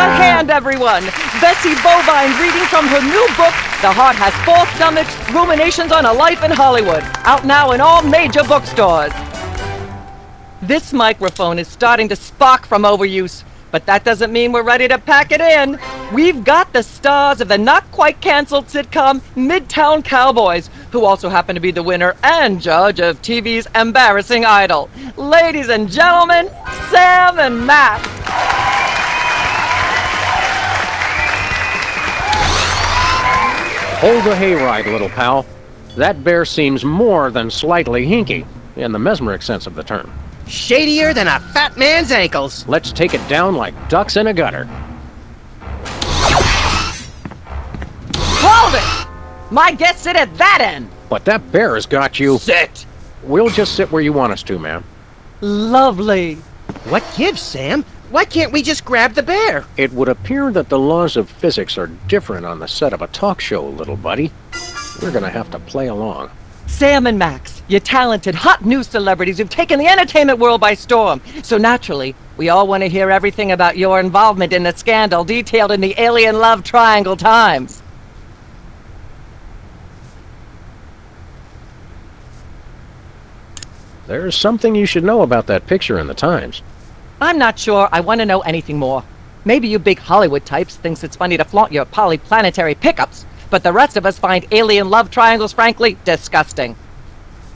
hand, everyone! Bessie Bovine reading from her new book, The Heart Has Four Stomachs, Ruminations on a Life in Hollywood. Out now in all major bookstores. This microphone is starting to spark from overuse, but that doesn't mean we're ready to pack it in. We've got the stars of the not-quite-canceled sitcom Midtown Cowboys, who also happen to be the winner and judge of TV's Embarrassing Idol. Ladies and gentlemen, Sam and Matt. Hold the hayride, little pal. That bear seems more than slightly hinky, in the mesmeric sense of the term. Shadier than a fat man's ankles. Let's take it down like ducks in a gutter. Hold it! My guests sit at that end. But that bear has got you. Sit! We'll just sit where you want us to, ma'am. Lovely. What gives, Sam? Why can't we just grab the bear? It would appear that the laws of physics are different on the set of a talk show, little buddy. We're gonna have to play along. Sam and Max, you talented, hot news celebrities who've taken the entertainment world by storm. So naturally, we all want to hear everything about your involvement in the scandal detailed in the Alien Love Triangle Times. There's something you should know about that picture in the Times. I'm not sure I want to know anything more. Maybe you big Hollywood types thinks it's funny to flaunt your polyplanetary pickups, but the rest of us find alien love triangles, frankly, disgusting.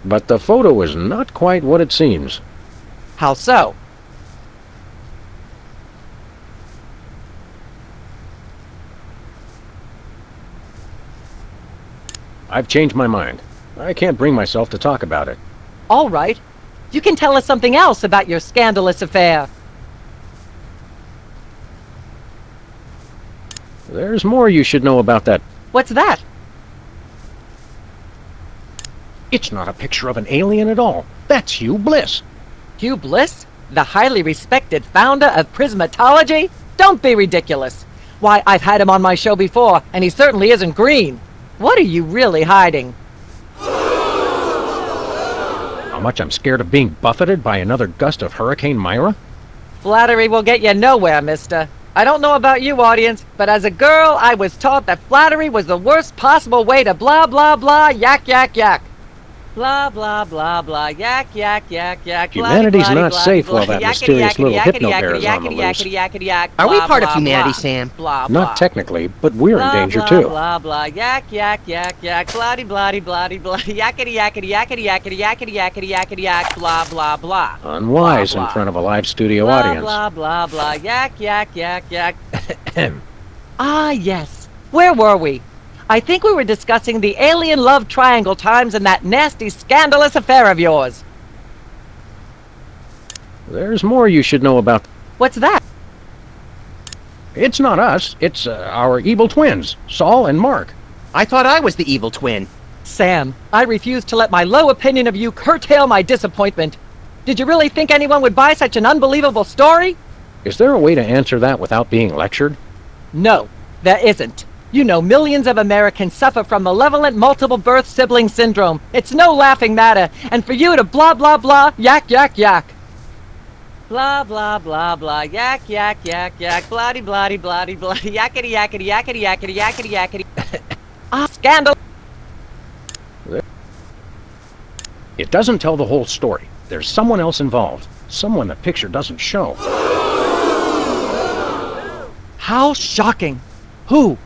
But the photo is not quite what it seems. How so? I've changed my mind. I can't bring myself to talk about it. All right. You can tell us something else about your scandalous affair. There's more you should know about that. What's that? It's not a picture of an alien at all. That's Hugh Bliss. Hugh Bliss? The highly respected founder of prismatology? Don't be ridiculous. Why, I've had him on my show before, and he certainly isn't green. What are you really hiding? How much I'm scared of being buffeted by another gust of Hurricane Myra? Flattery will get you nowhere, mister. I don't know about you, audience, but as a girl, I was taught that flattery was the worst possible way to blah, blah, blah, yak, yak, yak. Blah, blah, blah, blah, yak, yak, yak, yak. Humanity's not safe while that mysterious little hypno-bear is on the loose. Are we part of humanity, Sam? Not technically, but we're in danger too. Blah, blah, yak, yak, yak, yak, blahdy, blahdy, blahdy, blahdy, yakety, yakety, yakety, yakety, yakety, yakety, yakety, yak, blah, blah, blah. Unwise in front of a live studio audience. Blah, blah, blah, yak, yak, yak, yak. Ah, yes. Where were we? I think we were discussing the alien love triangle times and that nasty, scandalous affair of yours. There's more you should know about. What's that? It's not us. It's our evil twins, Saul and Mark. I thought I was the evil twin. Sam, I refuse to let my low opinion of you curtail my disappointment. Did you really think anyone would buy such an unbelievable story? Is there a way to answer that without being lectured? No, there isn't. You know, millions of Americans suffer from malevolent multiple birth sibling syndrome. It's no laughing matter. And for you to blah, blah, blah, yak, yak, yak. Blah, blah, blah, blah, yak, yak, yak, yak, blahdy, blahdy, blahdy, blahdy, yakety, yakety, yakety, yakety, yakety, yakety. Ah, scandal. It doesn't tell the whole story. There's someone else involved. Someone the picture doesn't show. How shocking. Who?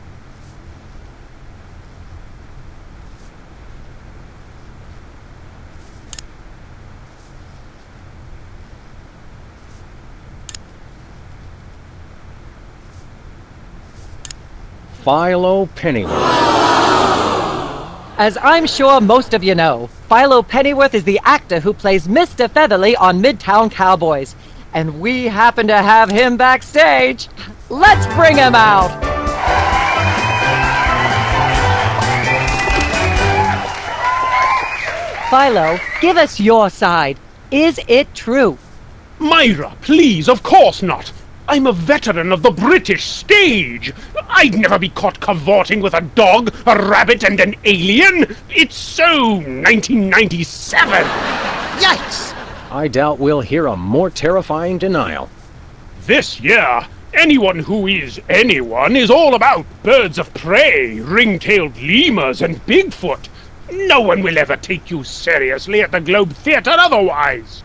Philo Pennyworth. As I'm sure most of you know, Philo Pennyworth is the actor who plays Mr. Featherly on Midtown Cowboys. And we happen to have him backstage. Let's bring him out! Philo, give us your side. Is it true? Myra, please, of course not. I'm a veteran of the British stage. I'd never be caught cavorting with a dog, a rabbit, and an alien. It's so 1997. Yikes! I doubt we'll hear a more terrifying denial. This year, Anyone who is anyone is all about birds of prey, ring-tailed lemurs, and Bigfoot. No one will ever take you seriously at the Globe Theatre otherwise.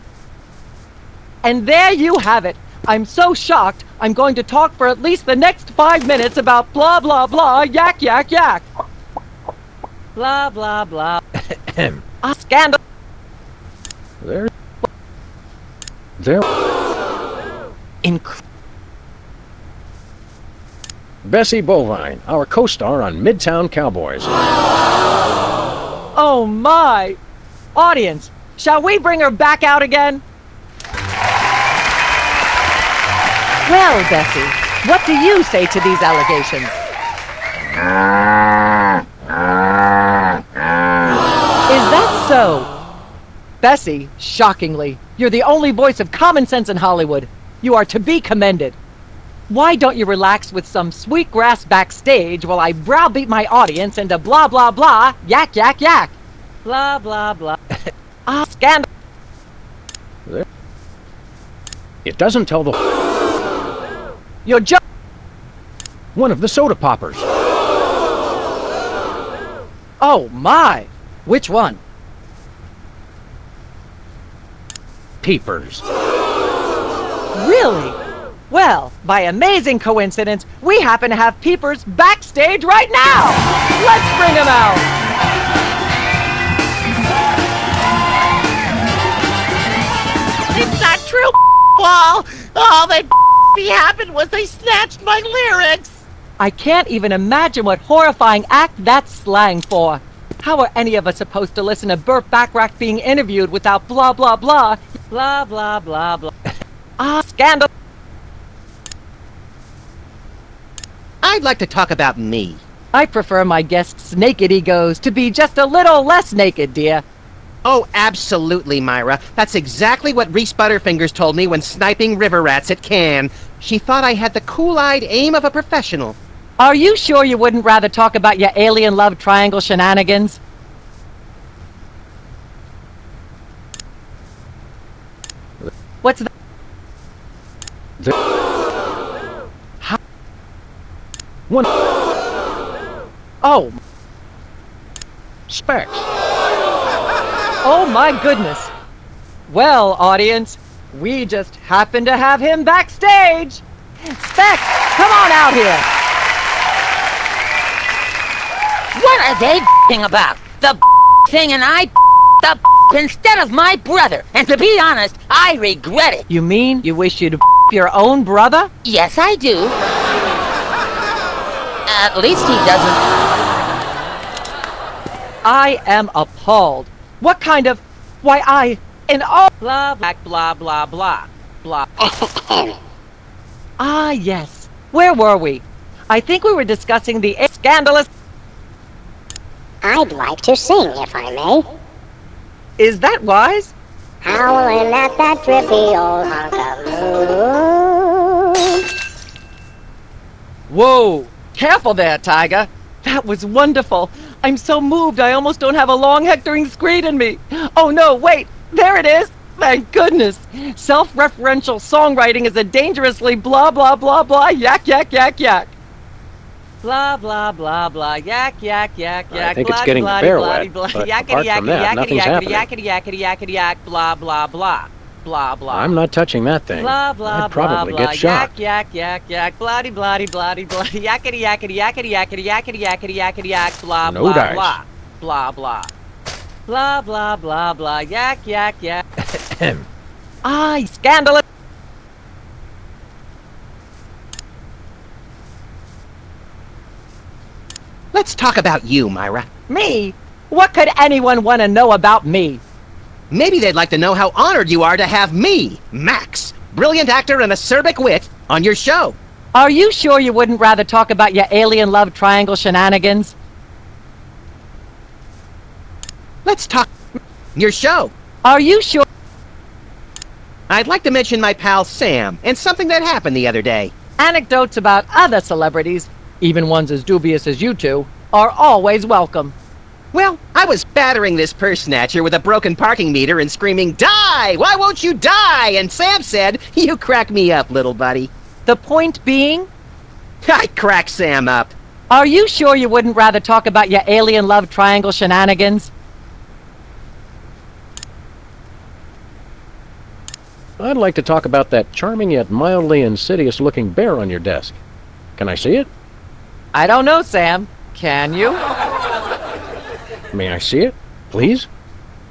And there you have it. I'm so shocked, I'm going to talk for at least the next 5 minutes about blah blah blah, yak yak yak. Blah blah blah. A scandal. There. Bessie Bovine, our co-star on Midtown Cowboys. Oh my! Audience, shall we bring her back out again? Well, Bessie, what do you say to these allegations? Is that so? Bessie, shockingly, you're the only voice of common sense in Hollywood. You are to be commended. Why don't you relax with some sweet grass backstage while I browbeat my audience into blah blah blah, yak yak yak. Blah blah blah. Scandal. It doesn't tell the... You're just... One of the soda poppers. Oh my! Which one? Peepers. Really? Well, by amazing coincidence, we happen to have Peepers backstage right now! Let's bring him out! It's not true, Paul. All that happened was they snatched my lyrics. I can't even imagine what horrifying act that's slang for. How are any of us supposed to listen to Burt Bacharach being interviewed without blah blah blah, blah blah blah blah? Scandal! I'd like to talk about me. I prefer my guests' naked egos to be just a little less naked, dear. Oh, absolutely, Myra. That's exactly what Reese Butterfingers told me when sniping river rats at Cannes. She thought I had the cool-eyed aim of a professional. Are you sure you wouldn't rather talk about your alien love triangle shenanigans? What's that? One... Oh. Specs. Oh my goodness. Well, audience, we just happen to have him backstage. Specs, come on out here. What are they about? The thing and I the instead of my brother. And to be honest, I regret it. You mean you wish you'd your own brother? Yes, I do. At least he doesn't. I am appalled. What kind of... Why, in all... Blah, blah, blah, blah, blah, blah. Ah, yes. Where were we? I think we were discussing the scandalous... I'd like to sing, if I may. Is that wise? Howling at that drippy old hunk of moon. Whoa! Careful there, Tiger. That was wonderful. I'm so moved I almost don't have a long hectoring screed in me. Oh no, wait! There it is! Thank goodness! Self-referential songwriting is a dangerously blah blah blah blah yak yak yak yak. Blah blah blah blah yak yak yak yak. I think it's getting the bear wet, but apart from that, nothing's happening. Yakety yakety yakety yak blah blah blah. Blah blah. I'm not touching that thing. Blah blah I'd probably blah, get shocked. Yak yak yak bloody bloody bloody bloody yakety yakety yakety yakety yakety yakety yakety yak blah No blah dice. blah blah blah blah blah blah blah yak yak yak. Scandalous. Let's talk about you, Myra. Me? What could anyone want to know about me? Maybe they'd like to know how honored you are to have me, Max, brilliant actor and acerbic wit, on your show. Are you sure you wouldn't rather talk about your alien love triangle shenanigans? Let's talk your show. Are you sure? I'd like to mention my pal Sam and something that happened the other day. Anecdotes about other celebrities, even ones as dubious as you two, are always welcome. Well, I was battering this purse snatcher with a broken parking meter and screaming, "Die! Why won't you die?" And Sam said, "You crack me up, little buddy." The point being, I crack Sam up. are you sure you wouldn't rather talk about your alien love triangle shenanigans? I'd like to talk about that charming yet mildly insidious-looking bear on your desk. Can I see it? I don't know, Sam. Can you? May I see it, please?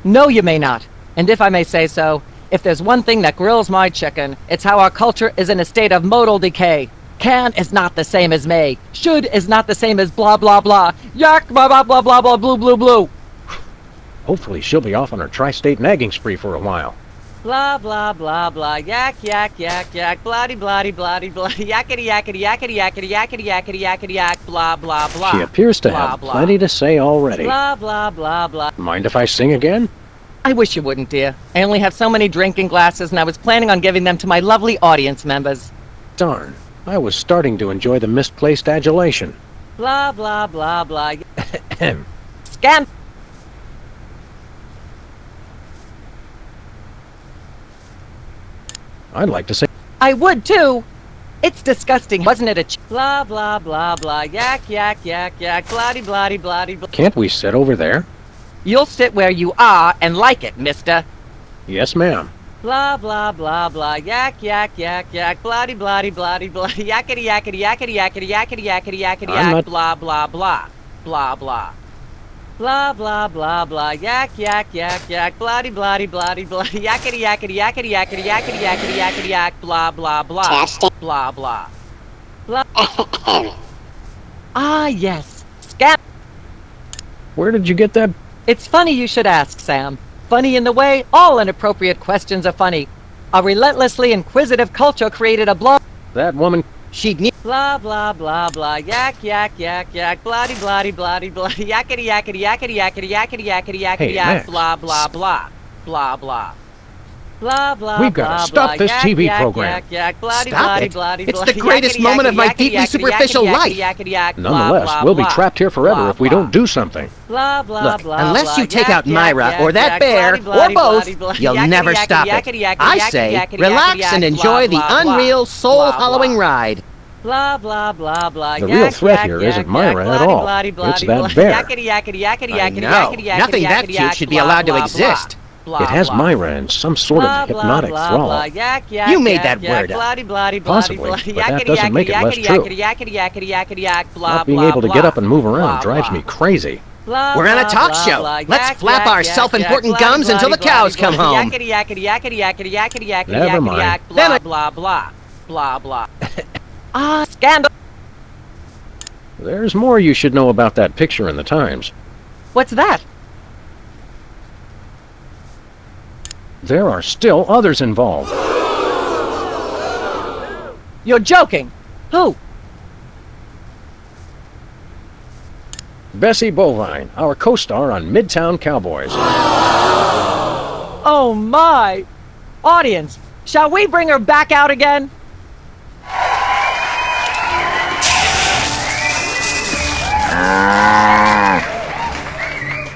No, you may not. And if I may say so, if there's one thing that grills my chicken, it's how our culture is in a state of modal decay. Can is not the same as may. Should is not the same as blah blah blah. Yak blah blah blah blah blah blue blue blue. Hopefully she'll be off on her tri-state nagging spree for a while. Blah blah blah blah. Yak yak yak yak. Bloody bloody bloody bloody. Yakety yakety yakety yakety yakety yakety yakety yak. Blah blah blah. She appears to Blah, have blah. plenty to say already. Blah blah blah blah. Mind if I sing again? I wish you wouldn't, dear. I only have so many drinking glasses, and I was planning on giving them to my lovely audience members. Darn, I was starting to enjoy the misplaced adulation. Blah blah blah blah. Ahem. Scan. I'd like to say... I would too. It's disgusting, wasn't it? Blah blah blah blah. Yak yak yak yak. Bloody bloody bloody blah. Can't we sit over there? You'll sit where you are and like it, mister. Yes, ma'am. Blah blah blah blah. Yak yak yak yak. Bloody bloody bloody bloody. Yakety yakety yakety yakety yakety yakety yakety I'm yak. not- Blah blah blah. Blah blah. Blah blah blah blah. Yak yak yak yak. Bloody bloody bloody bloody. Yakety yakety yakety yakety yakety yakety yakety yak. Blah blah blah. Testing. Blah blah. Blah. Ah yes. Scan. Where did you get that? It's funny you should ask, Sam. Funny in the way all inappropriate questions are funny. A relentlessly inquisitive culture created a blog. That woman... She'd need... Blah blah blah blah. Yak yak yak yak. Bloody bloody bloody bloody. Yakety yakety yakety yakety yakety yakety yakety Hey, yak. Max. Blah blah blah. Blah blah. Blah blah. We've gotta blah, stop blah. this Yak, TV yak, program. Yak yak. Bloody Stop bloody it. bloody. It's bloody. the greatest Yakety, moment of yakety, my yakety, deeply yakety, superficial yakety, life. Yakety yak. Blah, Nonetheless, blah, we'll be blah. trapped here forever Blah, if we blah. don't do something. Blah blah Look, blah. unless you blah, take yak, out yak, Myra yak, or that yak, bear bloody, bloody, or both, bloody, bloody, you'll yakety, never yakety, stop yakety, it. yakety, I yakety, say, yakety, relax yakety, and yak, enjoy the blah, blah, unreal, blah, soul-hollowing blah. ride. Blah blah blah blah. The yak, real threat yak, here yak, isn't yak, Myra at bloody, all. bloody, It's bloody, that bloody, bear. Yakety yakety yakety I yakety know. yakety yakety Nothing that yakety cute yak, should be blah, allowed to blah, exist. blah, It has blah. Myra in some sort Blah, of blah, hypnotic blah, thrall. blah, yak, yak, You made yak, that yak, word up. bloody, bloody, Possibly, bloody, but that yakety, doesn't make it yakety, less yakety, true. yakety, yakety, yakety, yak, blah, Not being blah, able to blah. get up and move around Blah, drives blah. me crazy. Blah, We're on a blah, talk blah, show. blah, Let's yak, flap yak, our yak, self-important yak, gums bloody, until the bloody, cows bloody, come home. Yakety yakety yakety yakety yakety yakety Never yakety mind. yak, Then blah I- blah blah blah blah. Ah, scandal. There's more you should know about that picture in the Times. What's that? There are still others involved. You're joking. Who? Bessie Bovine, our co-star on Midtown Cowboys. Oh my! Audience, shall we bring her back out again?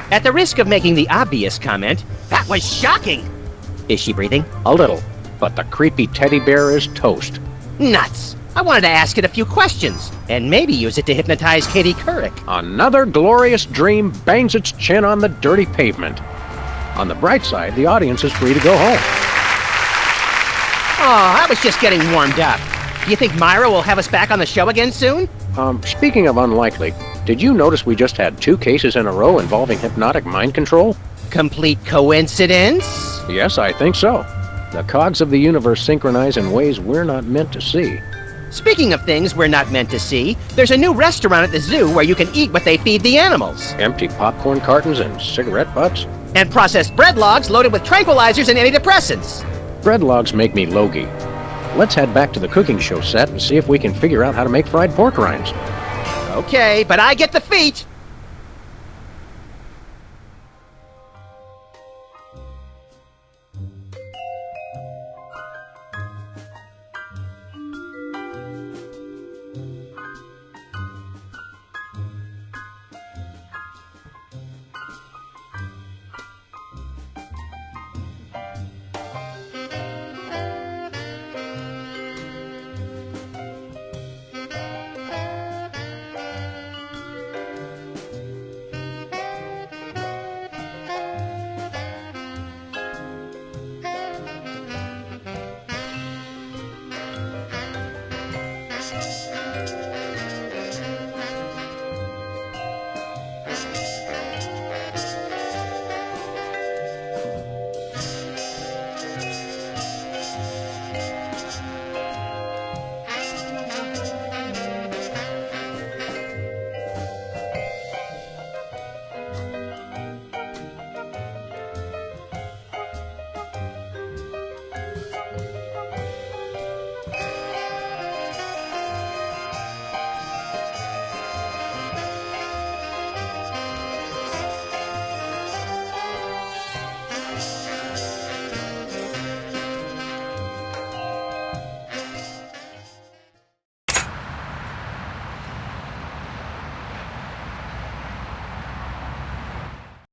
At the risk of making the obvious comment, that was shocking. Is she breathing? A little, but the creepy teddy bear is toast. Nuts. I wanted to ask it a few questions, and maybe use it to hypnotize Katie Couric. Another glorious dream bangs its chin on the dirty pavement. On the bright side, the audience is free to go home. Oh, I was just getting warmed up. Do you think Myra will have us back on the show again soon? Speaking of unlikely, did you notice we just had 2 cases in a row involving hypnotic mind control? Complete coincidence? Yes, I think so. The cogs of the universe synchronize in ways we're not meant to see. Speaking of things we're not meant to see, there's a new restaurant at the zoo where you can eat what they feed the animals. Empty popcorn cartons and cigarette butts? And processed bread logs loaded with tranquilizers and antidepressants. Bread logs make me logy. Let's head back to the cooking show set and see if we can figure out how to make fried pork rinds. Okay, but I get the feet.